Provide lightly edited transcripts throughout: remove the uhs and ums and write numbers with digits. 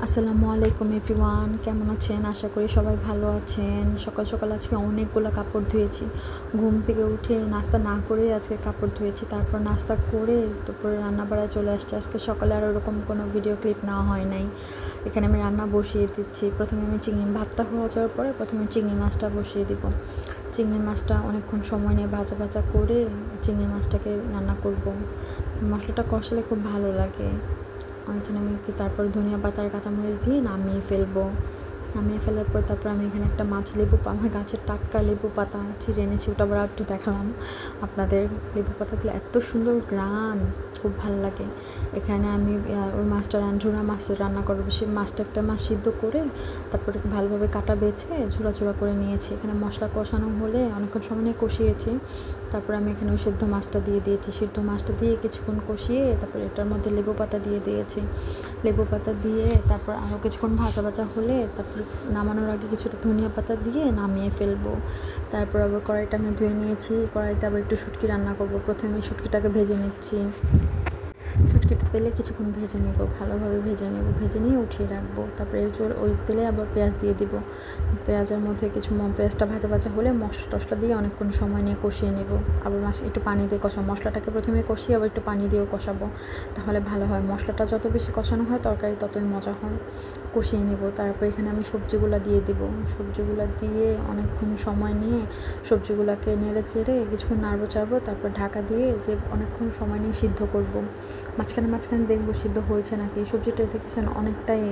আসসালামু আলাইকুম এভরিওয়ান, কেমন আছেন? আশা করি সবাই ভালো আছেন। সকাল সকাল আজকে অনেকগুলো কাপড় ধুয়েছি। ঘুম থেকে উঠে নাস্তা না করেই আজকে কাপড় ধুয়েছি। তারপর নাস্তা করে দুপুরে রান্নাবাড়ায় চলে আসছে। আজকে সকালে আর ওরকম কোনো ভিডিও ক্লিপ নেওয়া হয় নাই। এখানে আমি রান্না বসিয়ে দিচ্ছি। প্রথমে আমি ভাতটা হয়ে যাওয়ার পরে প্রথমে চিংড়ি মাছটা বসিয়ে দিব। চিংড়ি মাছটা অনেকক্ষণ সময় নিয়ে ভাজা ভাজা করে চিংড়ি মাছটাকে রান্না করব। মশলাটা কষালে খুব ভালো লাগে। এখানে আমি তারপর ধনিয়া পাতা আর কাঁচামরিচ দিয়ে নামিয়ে ফেলবো। নামিয়ে ফেলার পর তারপর আমি এখানে একটা আমার গাছের টাটকা লেবু পাতা ছিঁড়ে এনেছি, ওটা আবার একটু দেখালাম আপনাদের। লেবু পাতাগুলো এত সুন্দর গ্রান, খুব ভালো লাগে। এখানে আমি ওই মাছটা ঝুরা মাছের রান্না করবো। সেই মাছটা একটা মাছ সিদ্ধ করে তারপরে ভালোভাবে কাটা বেছে ঝুরা ঝুরা করে নিয়েছি। এখানে মশলা কষানো হলে অনেকক্ষণ সময় নিয়ে কষিয়েছি। তারপর আমি এখানে ওই সিদ্ধ মাছটা দিয়ে দিয়েছি। সিদ্ধ মাছটা দিয়ে কিছুক্ষণ কষিয়ে তারপরে এটার মধ্যে লেবু পাতা দিয়ে দিয়েছি। লেবু পাতা দিয়ে তারপর আরও কিছুক্ষণ ভাজা ভাজা হলে তারপর নামানোর আগে কিছুটা ধনিয়া পাতা দিয়ে নামিয়ে ফেলবো। তারপর আবার কড়াইটা আমি ধুয়ে নিয়েছি। কড়াইতে আবার একটু শুটকি রান্না করব। প্রথমে আমি শুটকিটাকে ভেজে নিচ্ছি। শুটকিটা তেলে কিছুক্ষণ ভেজে নেব, ভালোভাবে ভেজে নেব। ভেজে নিয়ে উঠিয়ে রাখবো। তারপরে ওই তেলে আবার পেঁয়াজ দিয়ে দিব। পেঁয়াজের মধ্যে পেঁয়াজটা ভাজা ভাজা হলে মশলা টশলা দিয়ে অনেকক্ষণ সময় নিয়ে কষিয়ে নেব। আবার একটু পানি দিয়ে কষাবো। মশলাটাকে প্রথমে কষিয়ে আবার একটু পানি দিয়েও কষাবো, তাহলে ভালো হয়। মশলাটা যত বেশি কষানো হয় তরকারি ততই মজা হয়। কষিয়ে নেব। তারপর এখানে আমি সবজিগুলো দিয়ে দেবো। সবজিগুলো দিয়ে অনেকক্ষণ সময় নিয়ে সবজিগুলোকে নেড়ে চেড়ে কিছুক্ষণ নাড়বো চাড়বো। তারপর ঢাকা দিয়ে যে অনেকক্ষণ সময় নিয়ে সিদ্ধ করব। মাঝখানে দেখবো সিদ্ধ হয়েছে নাকি। সবজিটা দেখেছেন অনেকটাই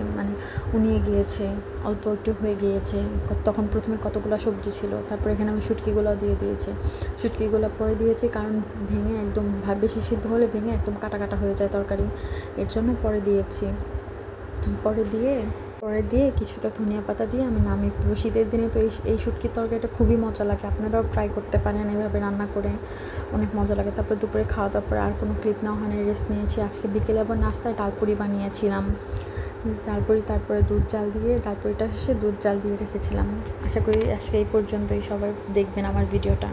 উনিয়ে গিয়েছে, অল্প একটু হয়ে গিয়েছে। তখন প্রথমে কতগুলো সবজি ছিল। তারপর এখানে আমি শুটকিগুলো দিয়ে দিয়েছি। শুটকিগুলো পরে দিয়েছি কারণ ভেঙে একদম বেশি সিদ্ধ হলে ভেঙে একদম কাটা কাটা হয়ে যায় তরকারি, এর জন্য পরে দিয়েছি। পরে দিয়ে কিছুটা ধনিয়া পাতা দিয়ে আমি নামিয়ে ফেলবো। শীতের দিনে তো এই শুটকির তরকারিটা খুবই মজা লাগে। আপনারাও ট্রাই করতে পারেন এভাবে রান্না করে, অনেক মজা লাগে। তারপর দুপুরে খাওয়া দাওয়ার পরে আর কোনো ক্লিপ নেওয়া হয়নি, রেস্ট নিয়েছি। আজকে বিকেলে আবার নাস্তায় ডালপুরি বানিয়েছিলাম। তারপরে ডালপুরিটা শেষে দুধ জাল দিয়ে রেখেছিলাম। আশা করি আজকে এই পর্যন্তই। সবাই দেখবেন আমার ভিডিওটা।